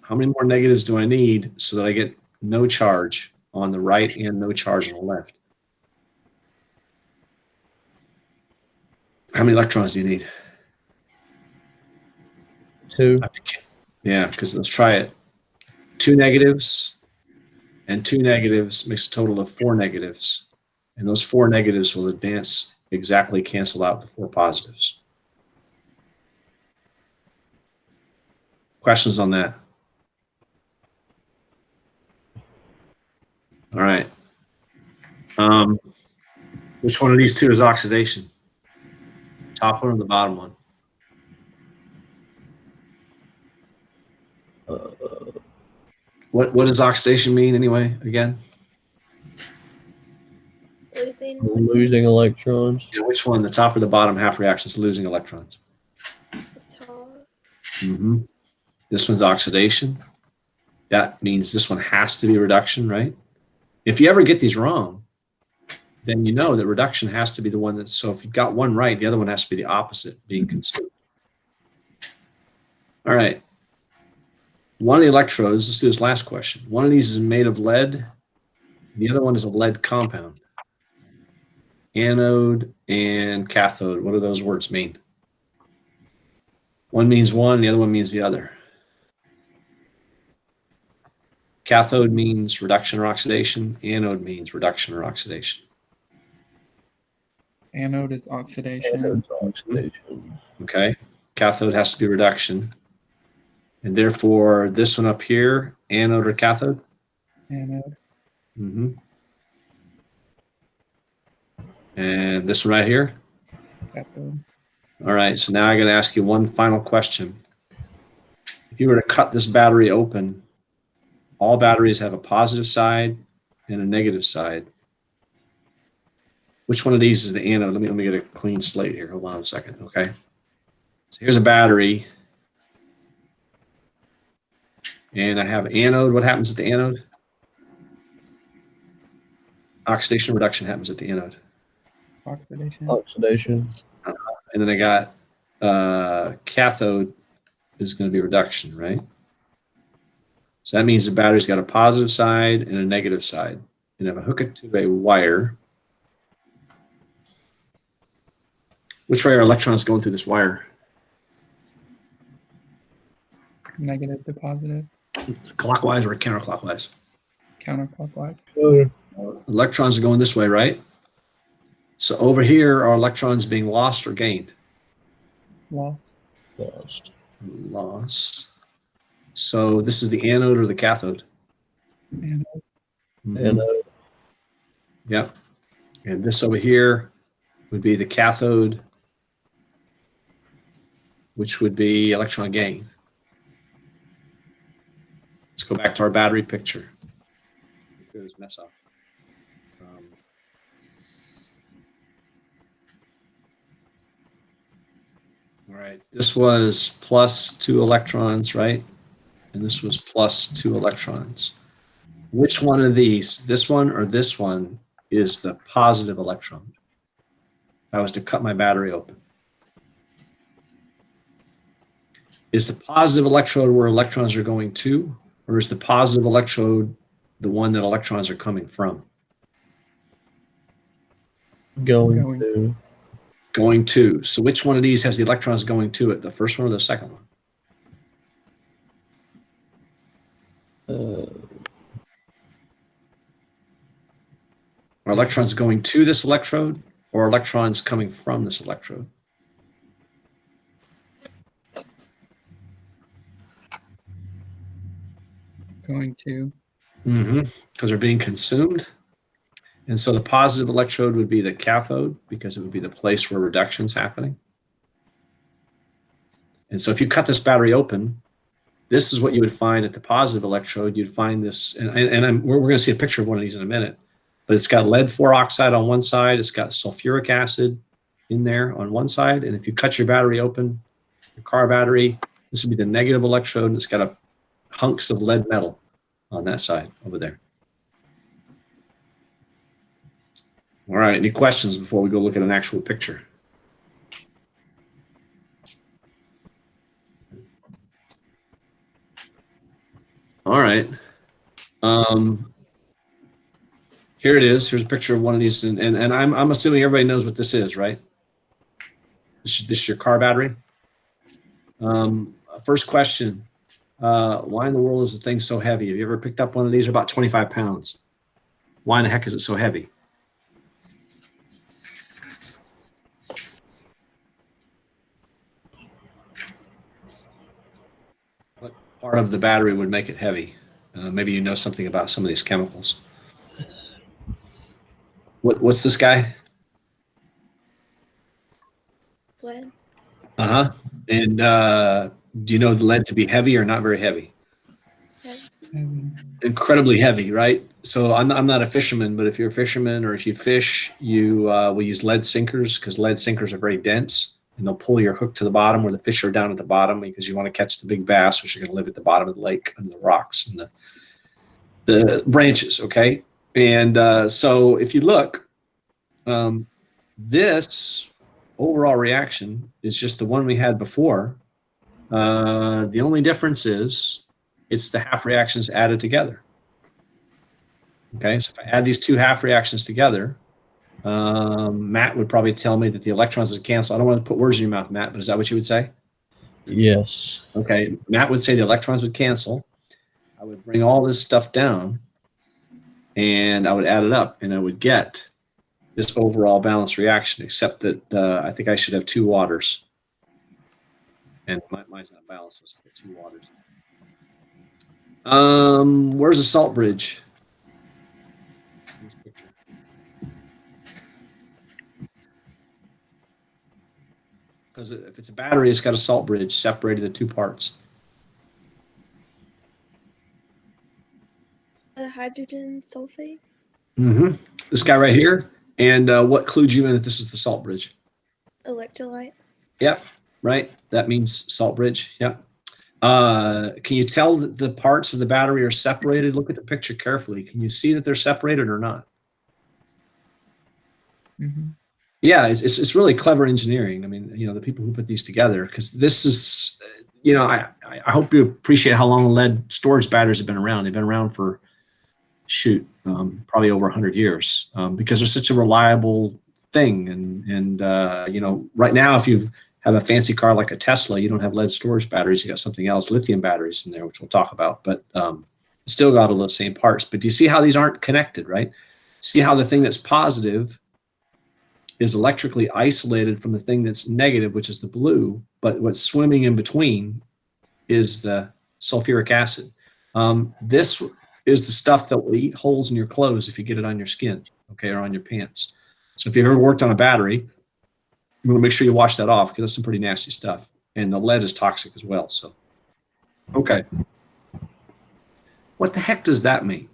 How many more negatives do I need so that I get no charge on the right and no charge on the left? How many electrons do you need? 2. Yeah, because let's try it. 2 negatives and 2 negatives makes a total of 4 negatives. And those 4 negatives will advance, exactly cancel out the 4 positives. Questions on that? All right. Which one of these two is oxidation? Top one or the bottom one? What does oxidation mean anyway? Again, Losing. Losing electrons. yeah, which one? The top or the bottom half reactions losing electrons? Top. Mm-hmm. This one's oxidation. That means this one has to be reduction, right? If you ever get these wrong, then you know that reduction has to be the one that's, so if you've got one right, the other one has to be the opposite, being consumed. All right. One of the electrodes, let's do this last question. One of these is made of lead. The other one is a lead compound. Anode and cathode. What do those words mean? One means one, the other one means the other. Cathode means reduction or oxidation. Anode means reduction or oxidation. Anode is oxidation. Anode's oxidation. Okay. Cathode has to be reduction. And therefore, this one up here, anode or cathode? Anode. Mm-hmm. And this one right here? Cathode. All right, so now I'm going to ask you one final question. If you were to cut this battery open, all batteries have a positive side and a negative side. Which one of these is the anode? Let me get a clean slate here. Hold on a second, okay? So here's a battery. And I have anode. What happens at the anode? Oxidation reduction happens at the anode. Oxidation. Oxidation. And then I got cathode is going to be reduction, right? So that means the battery's got a positive side and a negative side. And if I hook it to a wire, which way are electrons going through this wire? Negative to positive. Clockwise or counterclockwise? Counterclockwise. Electrons are going this way, right? So over here, are electrons being lost or gained? Lost. Lost. Lost. So this is the anode or the cathode? Anode. Anode. Yep. And this over here would be the cathode, which would be electron gain. Let's go back to our battery picture. Clear this mess up. All right, this was plus 2 electrons, right? And this was plus 2 electrons. Which one of these, this one or this one, is the positive electron? If I was to cut my battery open. Is the positive electrode where electrons are going to, or is the positive electrode the one that electrons are coming from? Going to. Going to. So which one of these has the electrons going to it, the first one or the second one? Are electrons going to this electrode, or electrons coming from this electrode? Going to. Because they're being consumed. And so the positive electrode would be the cathode, because it would be the place where reduction's happening. And so if you cut this battery open, this is what you would find at the positive electrode. You'd find this, and we're going to see a picture of one of these in a minute, but it's got lead 4 oxide on one side. It's got sulfuric acid in there on one side. And if you cut your battery open, your car battery, this would be the negative electrode, and it's got a hunks of lead metal on that side over there. All right, any questions before we go look at an actual picture? All right. Here it is. Here's a picture of one of these, and I'm assuming everybody knows what this is, right? This is your car battery. First question, why in the world is the thing so heavy? Have you ever picked up one of these? They're about 25 pounds. Why in the heck is it so heavy? What part of the battery would make it heavy? Maybe you know something about some of these chemicals. What's this guy? Lead. Uh-huh. And do you know the lead to be heavy or not very heavy? Heavy. Incredibly heavy, right? So I'm not a fisherman, but if you're a fisherman or if you fish, you will use lead sinkers because lead sinkers are very dense and they'll pull your hook to the bottom where the fish are down at the bottom because you want to catch the big bass, which are going to live at the bottom of the lake under the rocks and the branches, okay? And so if you look, this overall reaction is just the one we had before. The only difference is it's the half reactions added together. Okay, so if I add these two half reactions together, Matt would probably tell me that the electrons would cancel. I don't want to put words in your mouth, Matt, but is that what you would say? Yes. Okay, Matt would say the electrons would cancel. I would bring all this stuff down and I would add it up and I would get this overall balanced reaction, except that I think I should have two waters. And mine's not balanced, so I'll get two waters. Where's the salt bridge? Because if it's a battery, it's got a salt bridge separating the two parts. Hydrogen sulfate. Mm-hmm. This guy right here. And what clued you in that this is the salt bridge? Electrolyte. Yep, right. That means salt bridge. Yep. Can you tell that the parts of the battery are separated? Look at the picture carefully. Can you see that they're separated or not? Mm-hmm. Yeah, it's really clever engineering. I mean, you know, the people who put these together, because this is, you know, I hope you appreciate how long lead storage batteries have been around. They've been around for, probably over 100 years because they're such a reliable thing. And you know, right now, if you have a fancy car like a Tesla, you don't have lead storage batteries. You got something else, lithium batteries in there, which we'll talk about. But it's still got all those same parts. But do you see how these aren't connected, right? See how the thing that's positive is electrically isolated from the thing that's negative, which is the blue, but what's swimming in between is the sulfuric acid. This is the stuff that will eat holes in your clothes if you get it on your skin, okay, or on your pants. So if you've ever worked on a battery, you want to make sure you wash that off because that's some pretty nasty stuff. And the lead is toxic as well. So, okay. What the heck does that mean?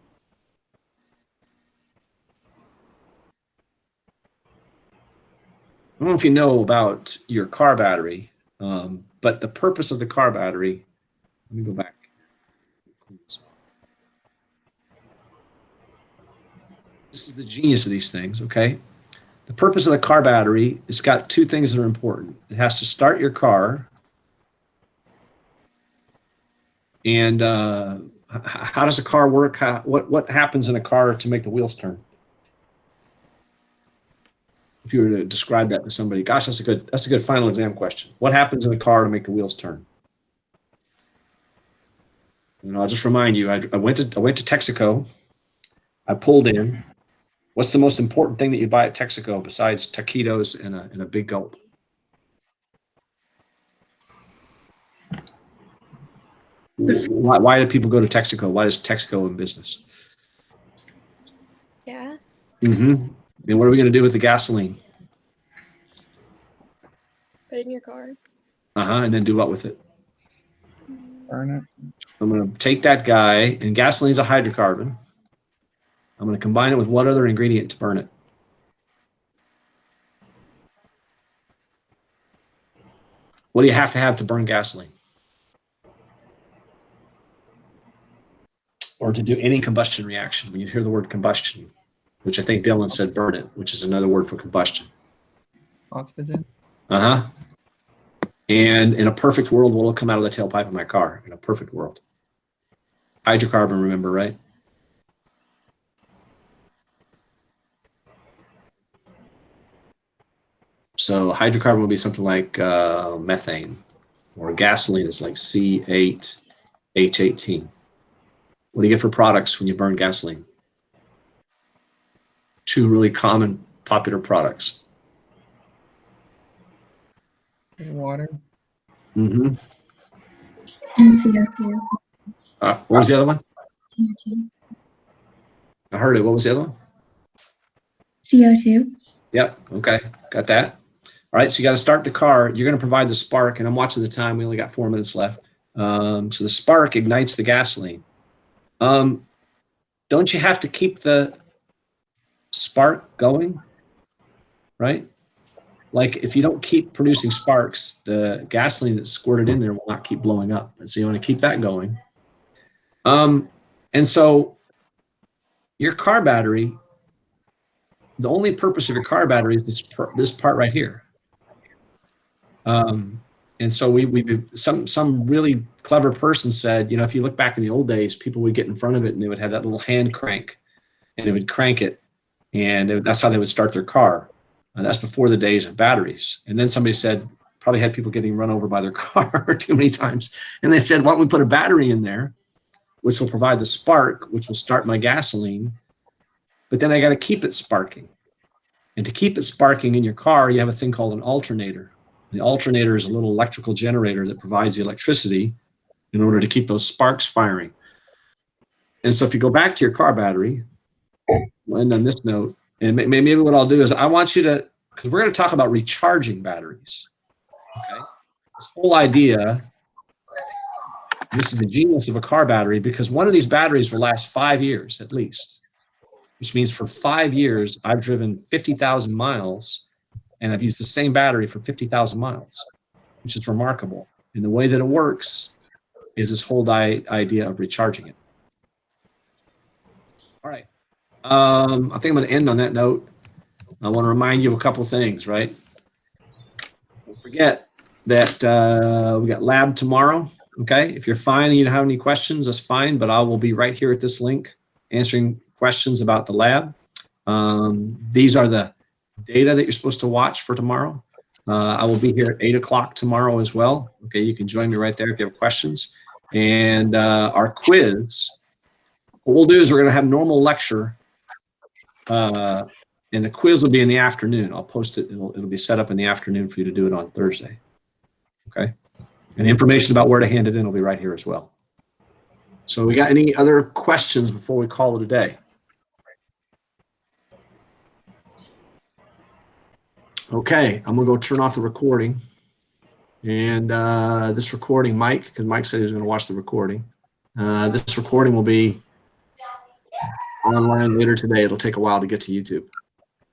I don't know if you know about your car battery, but the purpose of the car battery, let me go back. This is the genius of these things, okay? The purpose of the car battery, it's got two things that are important. It has to start your car. And how does a car work? What happens in a car to make the wheels turn? If you were to describe that to somebody, gosh, that's a good final exam question. What happens in a car to make the wheels turn? You know, I'll just remind you, I went to Texaco. I pulled in. What's the most important thing that you buy at Texaco besides taquitos and a big gulp? Why do people go to Texaco? Why is Texaco in business? Gas. Mm-hmm. And what are we going to do with the gasoline? Put it in your car. And then do what with it? Burn it. I'm going to take that guy, and gasoline is a hydrocarbon. I'm going to combine it with what other ingredient to burn it? What do you have to burn gasoline? Or to do any combustion reaction, when you hear the word combustion, which I think Dylan said burn it, which is another word for combustion. Oxygen. And in a perfect world, what will come out of the tailpipe of my car? In a perfect world. Hydrocarbon, remember, right? So hydrocarbon will be something like methane, or gasoline is like C8H18. What do you get for products when you burn gasoline? Two really common, popular products. Water. Mm-hmm. And CO2. What was the other one? CO2. I heard it. What was the other one? CO2. Yep. Okay. Got that. All All right, so you got to start the car. You're going to provide the spark, and I'm watching the time. We only got 4 minutes left. So the spark ignites the gasoline. Don't you have to keep the spark going, right? Like if you don't keep producing sparks, the gasoline that's squirted in there will not keep blowing up. And so you want to keep that going. And so your car battery, the only purpose of your car battery is this part right here. And so some really clever person said, if you look back in the old days, people would get in front of it and they would have that little hand crank, and it would crank it, and that's how they would start their car. And that's before the days of batteries. And then somebody said, probably had people getting run over by their car too many times, and they said, why don't we put a battery in there, which will provide the spark, which will start my gasoline, but then I got to keep it sparking. And to keep it sparking in your car, you have a thing called an alternator. The alternator is a little electrical generator that provides the electricity in order to keep those sparks firing. And so if you go back to your car battery, we'll end on this note, and maybe what I'll do is I want you to, because we're going to talk about recharging batteries. Okay? This whole idea, this is the genius of a car battery, because one of these batteries will last 5 years at least, which means for 5 years, I've driven 50,000 miles and I've used the same battery for 50,000 miles, which is remarkable. And the way that it works is this whole idea of recharging it. All right. I think I'm going to end on that note. I want to remind you of a couple of things, right? Don't forget that we got lab tomorrow. Okay. If you're fine and you don't have any questions, that's fine, but I will be right here at this link answering questions about the lab. These are the data that you're supposed to watch for tomorrow. I will be here at 8 o'clock tomorrow as well. Okay, you can join me right there if you have questions. And our quiz, what we'll do is we're going to have normal lecture, and the quiz will be in the afternoon. I'll post it. It'll be set up in the afternoon for you to do it on Thursday. Okay, and the information about where to hand it in will be right here as well. So we got any other questions before we call it a day? Okay, I'm gonna go turn off the recording. And this recording, Mike, because Mike said he was gonna watch the recording. This recording will be online later today. It'll take a while to get to YouTube.